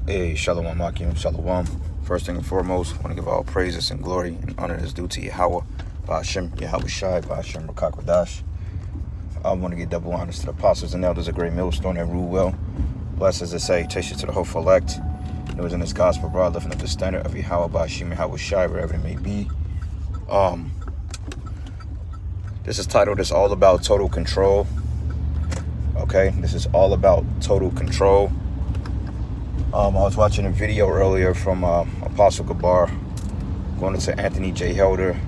Hey, Shalom Akim, Shalom. First thing and foremost, I want to give all praises and glory and honor that's due to Yahweh, Ba'ashem, Yahweh Shai, Ba'ashem, Rakakwadash. I want to give double honors to the apostles and elders of Great Millstone that rule well. Blessed as they say, taste it to the hopeful elect. It was in this gospel broad, lifting up the standard of Yahweh, Ba'ashem, Yahweh Shai, wherever it may be. This is titled, It's All About Total Control. Okay, this is all about total control. I was watching a video earlier from Apostle Gabar going into Anthony J. Helder.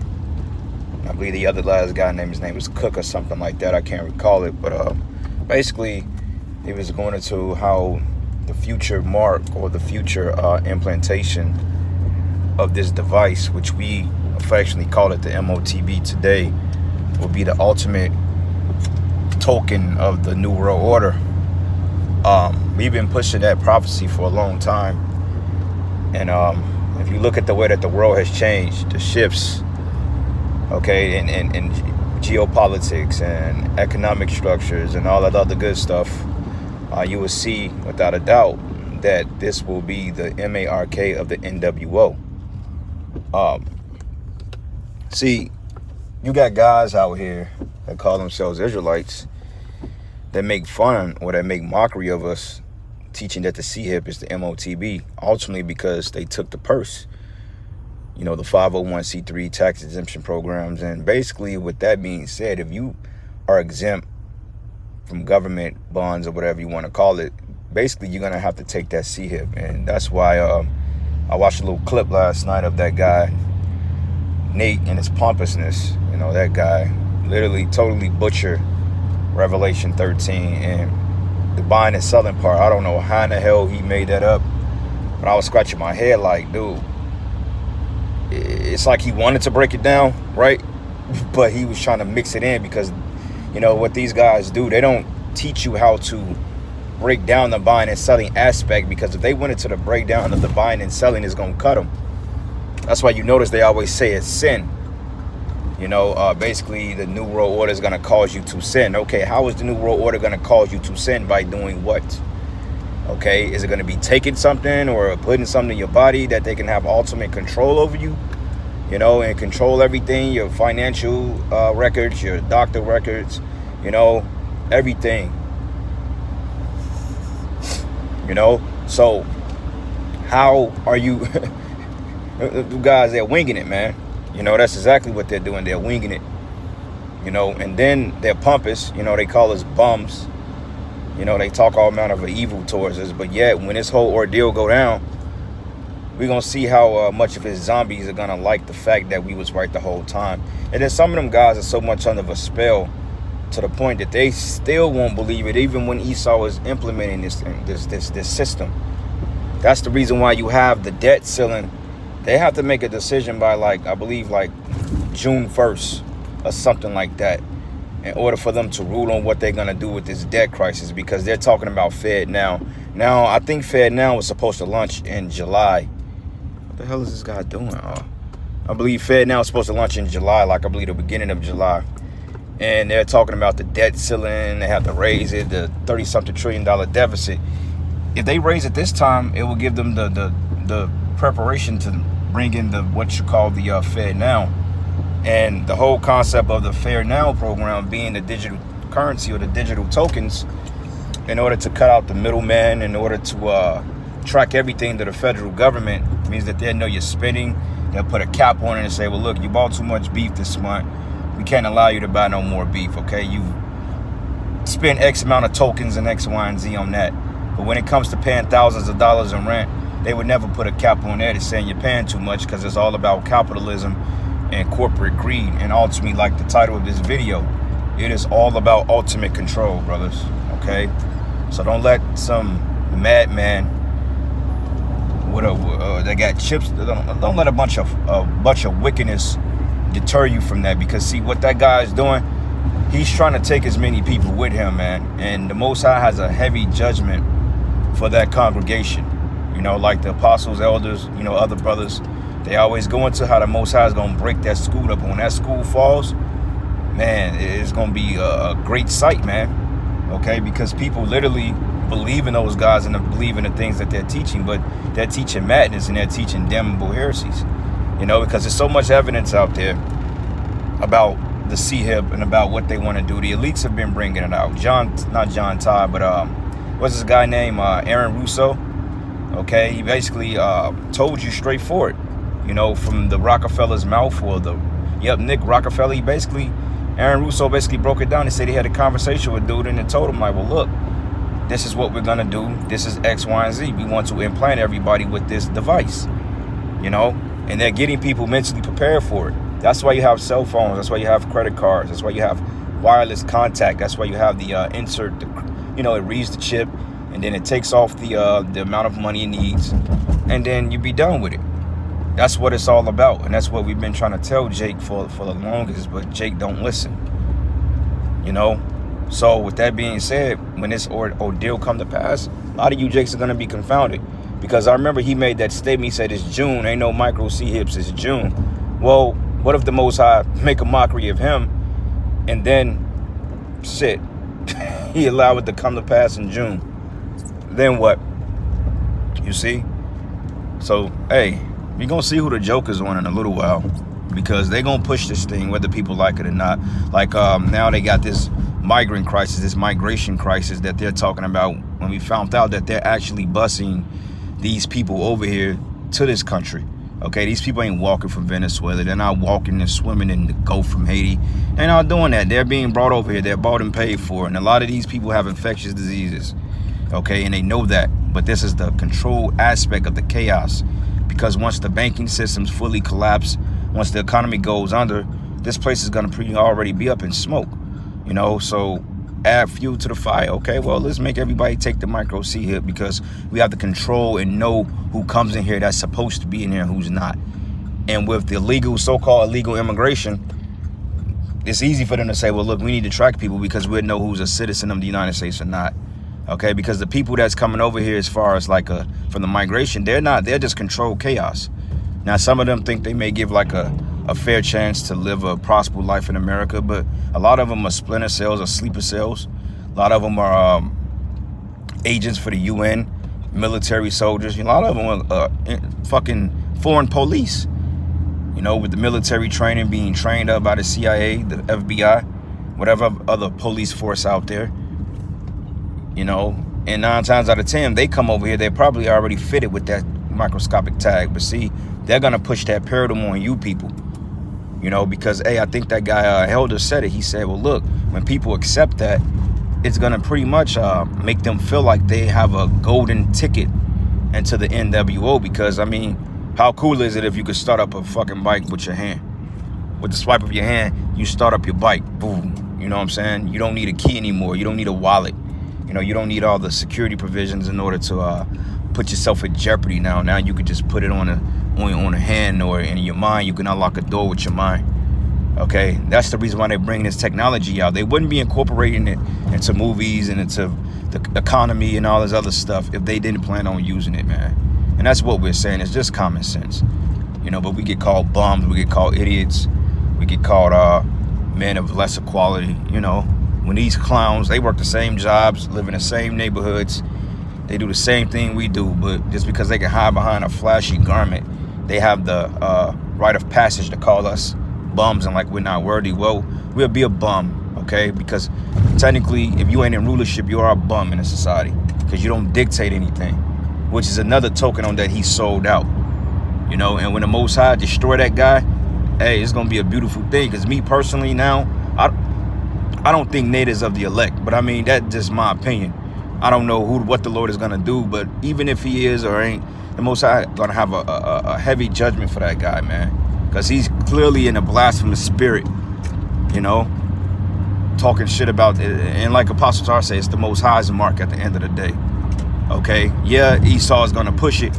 I believe the other last guy his name was Cook or something like that. I can't recall it. But basically, he was going into how the future mark or the future implantation of this device, which we affectionately call it the MOTB today, will be the ultimate token of the New World Order. We've been pushing that prophecy for a long time. And if you look at the way that the world has changed, the shifts, okay, and geopolitics and economic structures and all that other good stuff, you will see without a doubt that this will be the MARK of the NWO. See, you got guys out here that call themselves Israelites that make fun or that make mockery of us, teaching that the CHIP is the MOTB, ultimately because they took the purse, you know, the 501c3 tax exemption programs. And basically, with that being said, if you are exempt from government bonds or whatever you want to call it, basically you're going to have to take that CHIP. And that's why I watched a little clip last night of that guy, Nate, and his pompousness. You know, that guy literally totally butchered Revelation 13 and the buying and selling part. I don't know how in the hell he made that up, but I was scratching my head like, dude, it's like he wanted to break it down, right? But he was trying to mix it in because, you know, what these guys do, they don't teach you how to break down the buying and selling aspect, because if they went into the breakdown of the buying and selling, it's going to cut them. That's why you notice they always say it's sin. You know, basically the New World Order is going to cause you to sin. Okay, how is the New World Order going to cause you to sin? By doing what? Okay, is it going to be taking something or putting something in your body that they can have ultimate control over you? You know, and control everything, your financial records, your doctor records, you know, everything. You know, so how are you? The guys, they're winging it, man. You know, that's exactly what they're doing. They're winging it, you know, and then they're pompous. You know, they call us bums. You know, they talk all manner of evil towards us. But yet, when this whole ordeal go down, we're going to see how much of his zombies are going to like the fact that we was right the whole time. And then some of them guys are so much under a spell to the point that they still won't believe it, even when Esau is implementing this system. That's the reason why you have the debt ceiling. They have to make a decision by, like, I believe, like June 1st or something like that, in order for them to rule on what they're going to do with this debt crisis, because they're talking about FedNow. Now, I think FedNow was supposed to launch in July. What the hell is this guy doing? I believe FedNow is supposed to launch in July, like I believe the beginning of July. And they're talking about the debt ceiling. They have to raise it, the $30-something trillion deficit. If they raise it this time, it will give them the preparation to bring in the what you call the FedNow. And the whole concept of the FedNow program being the digital currency or the digital tokens, in order to cut out the middleman, in order to track everything to the federal government, means that they know you're spending. They'll put a cap on it and say, well, look, you bought too much beef this month. We can't allow you to buy no more beef, okay? You spend X amount of tokens and X, Y, and Z on that. But when it comes to paying thousands of dollars in rent, they would never put a cap on that. It's saying you're paying too much, because it's all about capitalism and corporate greed. And ultimately, like the title of this video, it is all about ultimate control, brothers, okay? So don't let some madman that got chips, don't let a bunch of wickedness deter you from that. Because see, what that guy is doing, he's trying to take as many people with him, man. And the Most High has a heavy judgment for that congregation. You know, like the apostles, elders, you know, other brothers, they always go into how the Most High is going to break that school up. When that school falls, man, it's going to be a great sight, man. okay? Because people literally believe in those guys and believe in the things that they're teaching, but they're teaching madness and they're teaching damnable heresies, you know, because there's so much evidence out there about the CHIP and about what they want to do. The elites have been bringing it out. Not John Todd, but what's this guy named Aaron Russo? Okay, he basically told you straightforward, you know, from the Rockefeller's mouth, or Nick Rockefeller. Aaron Russo basically broke it down. He said he had a conversation with dude and told him, like, well, look, this is what we're gonna do. This is X, Y, and Z. We want to implant everybody with this device, you know, and they're getting people mentally prepared for it. That's why you have cell phones. That's why you have credit cards. That's why you have wireless contact. That's why you have the insert. You know, it reads the chip, and then it takes off the amount of money it needs, and then you be done with it. That's what it's all about, and that's what we've been trying to tell Jake for the longest, but Jake don't listen, you know? So with that being said, when this ordeal come to pass, a lot of you Jakes are going to be confounded, because I remember he made that statement. He said, it's June, ain't no micro CHIPs, it's June. Well, what if the Most High make a mockery of him, and then, shit, he allowed it to come to pass in June? Then what? You see? So, hey, we're going to see who the joker's on in a little while, because they're going to push this thing whether people like it or not. Like, now they got this migrant crisis, this migration crisis that they're talking about, when we found out that they're actually busing these people over here to this country. Okay, these people ain't walking from Venezuela. They're not walking and swimming in the Gulf from Haiti. They're not doing that. They're being brought over here. They're bought and paid for. And a lot of these people have infectious diseases. Okay, and they know that. But this is the control aspect of the chaos. Because once the banking system's fully collapsed, once the economy goes under, this place is going to already be up in smoke. You know, so add fuel to the fire. Okay, well, let's make everybody take the micro CHIP, because we have to control and know who comes in here that's supposed to be in here and who's not. And with the so-called illegal immigration, it's easy for them to say, well, look, we need to track people because we know who's a citizen of the United States or not. Okay, because the people that's coming over here, as far as like from the migration, they're just controlled chaos. Now, some of them think they may give like a fair chance to live a prosperous life in America, but a lot of them are splinter cells or sleeper cells. A lot of them are agents for the UN, military soldiers. A lot of them are fucking foreign police, you know, with the military training, being trained up by the CIA, the FBI, whatever other police force out there, you know. And 9 times out of 10, they come over here, they're probably already fitted with that microscopic tag. But see, they're going to push that paradigm on you people, you know, because, hey, I think that guy Helder said it. He said, well, look, when people accept that, it's going to pretty much make them feel like they have a golden ticket into the NWO. Because, I mean, how cool is it if you could start up a fucking bike with your hand? With the swipe of your hand, you start up your bike. Boom. You know what I'm saying? You don't need a key anymore. You don't need a wallet. You know, you don't need all the security provisions in order to put yourself at jeopardy now. Now you could just put it on a hand, or in your mind. You can unlock a door with your mind. Okay, that's the reason why they're bringing this technology out. They wouldn't be incorporating it into movies and into the economy and all this other stuff if they didn't plan on using it, man. And that's what we're saying. It's just common sense, you know. But we get called bums, we get called idiots, we get called men of lesser quality, you know. When these clowns, they work the same jobs, live in the same neighborhoods, they do the same thing we do, but just because they can hide behind a flashy garment, they have the rite of passage to call us bums and like we're not worthy. Well, we'll be a bum, okay? Because technically, if you ain't in rulership, you are a bum in a society, because you don't dictate anything, which is another token on that he sold out, you know. And when the Most High destroy that guy, hey, it's gonna be a beautiful thing. Because me personally now, I don't think Nate is of the elect, but I mean, that's just my opinion. I don't know what the Lord is gonna do, but even if he is or ain't, the Most High gonna have a heavy judgment for that guy, man, because he's clearly in a blasphemous spirit, you know, talking shit about it. And like Apostle Tar says, it's the Most High's mark at the end of the day. Okay, yeah, Esau is gonna push it,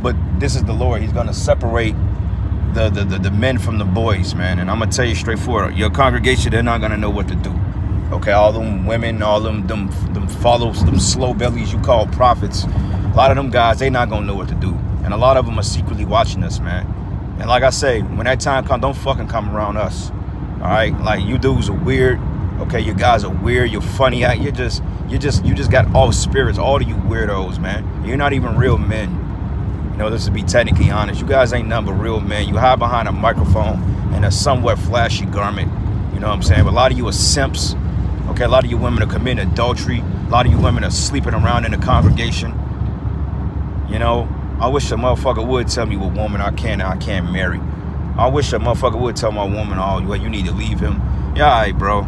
but this is the Lord. He's gonna separate the men from the boys, man. And I'm gonna tell you straightforward, your congregation, they're not gonna know what to do. Okay, all them women, all them follows, them slow bellies you call prophets, a lot of them guys, they not gonna know what to do. And a lot of them are secretly watching us, man. And like I say, when that time comes, don't fucking come around us. All right, like, you dudes are weird. Okay, you guys are weird. You're funny. You just got all spirits. All of you weirdos, man. You're not even real men. You know, this to be technically honest. You guys ain't nothing but real men. You hide behind a microphone and a somewhat flashy garment. You know what I'm saying? But a lot of you are simps. Okay, a lot of you women are committing adultery. A lot of you women are sleeping around in the congregation. You know, I wish a motherfucker would tell me what woman I can and I can't marry. I wish a motherfucker would tell my woman, oh, well, you need to leave him. Yeah, all right, bro.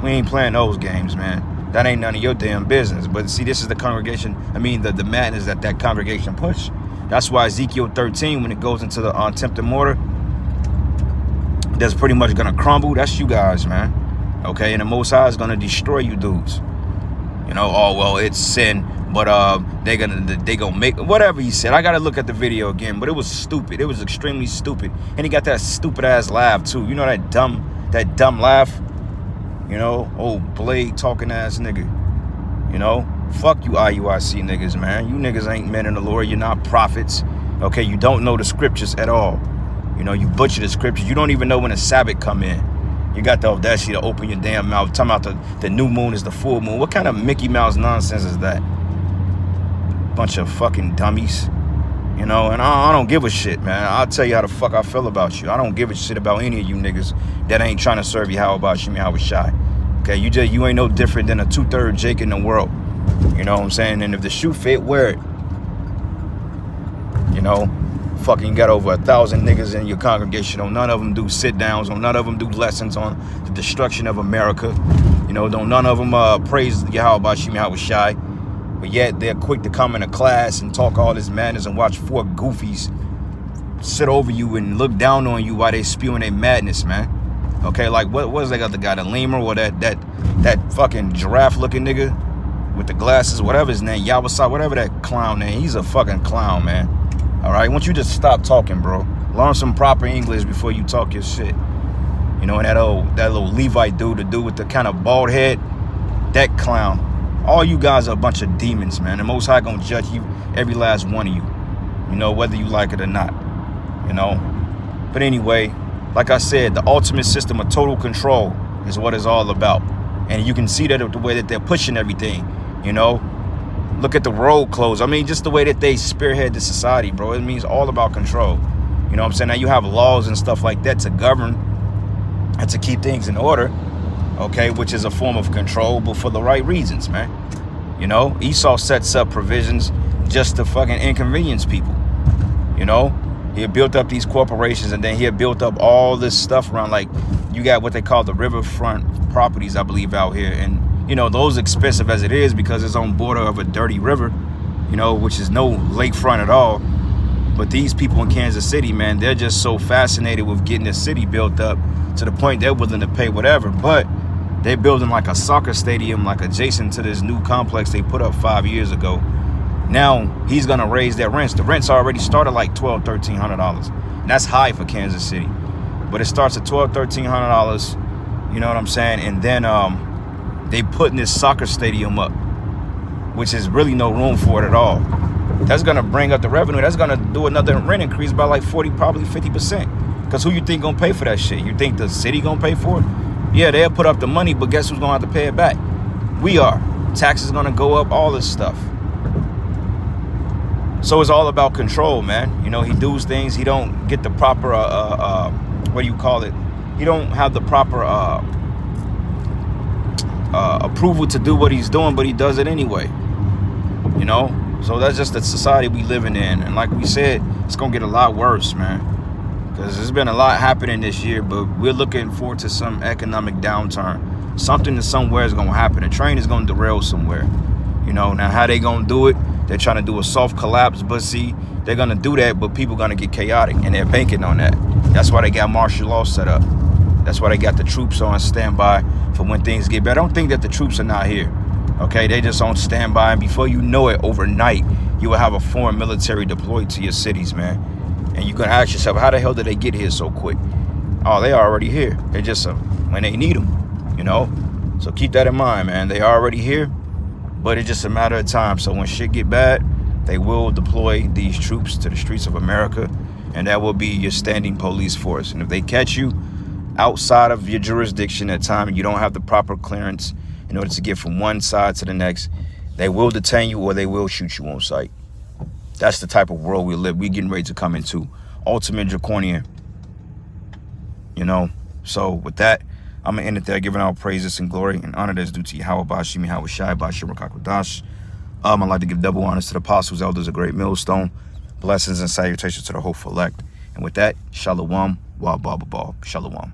We ain't playing those games, man. That ain't none of your damn business. But see, this is the congregation. I mean, the madness that congregation push. That's why Ezekiel 13, when it goes into the tempted mortar, that's pretty much gonna crumble. That's you guys, man. Okay, and the Most High is gonna destroy you dudes. You know, oh well, it's sin, but they gonna make whatever he said. I gotta look at the video again, but it was stupid. It was extremely stupid, and he got that stupid ass laugh too. You know that dumb laugh. You know, old Blade talking ass nigga. You know, fuck you IUIC niggas, man. You niggas ain't men in the Lord. You're not prophets. Okay, you don't know the scriptures at all. You know, you butcher the scriptures. You don't even know when the Sabbath come in. You got the audacity to open your damn mouth talking about the new moon is the full moon. What kind of Mickey Mouse nonsense is that? Bunch of fucking dummies. You know, and I don't give a shit, man. I'll tell you how the fuck I feel about you. I don't give a shit about any of you niggas that ain't trying to serve you. How about Shimmy Hawashai? Okay, you ain't no different than a 2/3 Jake in the world. You know what I'm saying? And if the shoe fit, wear it. You know, fucking got over 1,000 niggas in your congregation. Don't none of them do sit downs. Don't none of them do lessons on the destruction of America. You know, don't none of them praise Yahweh Shimmy Hawashai. But yet they're quick to come into class and talk all this madness and watch four goofies sit over you and look down on you while they spewing their madness, man. Okay, like what was that other guy, the lemur, or that fucking giraffe looking nigga with the glasses, whatever his name, Yawasai, whatever that clown name. He's a fucking clown, man. All right, won't you just stop talking, bro? Learn some proper English before you talk your shit. You know, and that little Levite dude, the dude with the kind of bald head, that clown. All you guys are a bunch of demons, man. The Most High gonna judge you, every last one of you. You know, whether you like it or not. You know. But anyway, like I said, the ultimate system of total control is what it's all about. And you can see that the way that they're pushing everything. You know. Look at the road closed. I mean, just the way that they spearhead the society, bro. It means all about control. You know what I'm saying? Now you have laws and stuff like that to govern and to keep things in order. Okay, which is a form of control, but for the right reasons, man. You know, Esau sets up provisions just to fucking inconvenience people. You know, he had built up these corporations, and then he had built up all this stuff around, like, you got what they call the riverfront properties, I believe, out here. And, you know, those expensive as it is because it's on border of a dirty river, you know, which is no lakefront at all. But these people in Kansas City, man, they're just so fascinated with getting the city built up to the point they're willing to pay whatever. But they're building like a soccer stadium, like adjacent to this new complex they put up 5 years ago. Now he's gonna raise their rents. The rents already started like $1,200, $1,300. And that's high for Kansas City. But it starts at $1,200, $1,300. You know what I'm saying? And then they putting this soccer stadium up, which is really no room for it at all. That's gonna bring up the revenue. That's gonna do another rent increase by like 40, probably 50%. Because who you think gonna pay for that shit? You think the city gonna pay for it? Yeah, they'll put up the money, but guess who's gonna have to pay it back? We are. Taxes gonna go up, all this stuff. So it's all about control, man. You know, he does things. He don't get the proper, what do you call it? He don't have the proper approval to do what he's doing, but he does it anyway. You know? So that's just the society we living in. And like we said, it's gonna get a lot worse, man. Because there's been a lot happening this year, but we're looking forward to some economic downturn. Something that somewhere is going to happen. A train is going to derail somewhere. You know, now how they going to do it? They're trying to do a soft collapse, but see, they're going to do that, but people going to get chaotic, and they're banking on that. That's why they got martial law set up. That's why they got the troops on standby for when things get better. I don't think that the troops are not here. Okay, they just on standby, and before you know it, overnight, you will have a foreign military deployed to your cities, man. And you're going to ask yourself, how the hell did they get here so quick? Oh, they already here. They're just when they need them, you know? So keep that in mind, man. They already here, but it's just a matter of time. So when shit get bad, they will deploy these troops to the streets of America, and that will be your standing police force. And if they catch you, outside of your jurisdiction at time and you don't have the proper clearance in order to get from one side to the next, they will detain you or they will shoot you on sight. That's the type of world we live. We getting ready to come into. Ultimate draconian. You know? So with that, I'm going to end it there, giving all praises and glory and honor that's due to Yahweh Bashim, Yahweh Shai, Bashim Rakakodash. I'd like to give double honors to the apostles, elders, a great millstone. Blessings and salutations to the hopeful elect. And with that, Shalom, Wa Baba Ba. Shalom.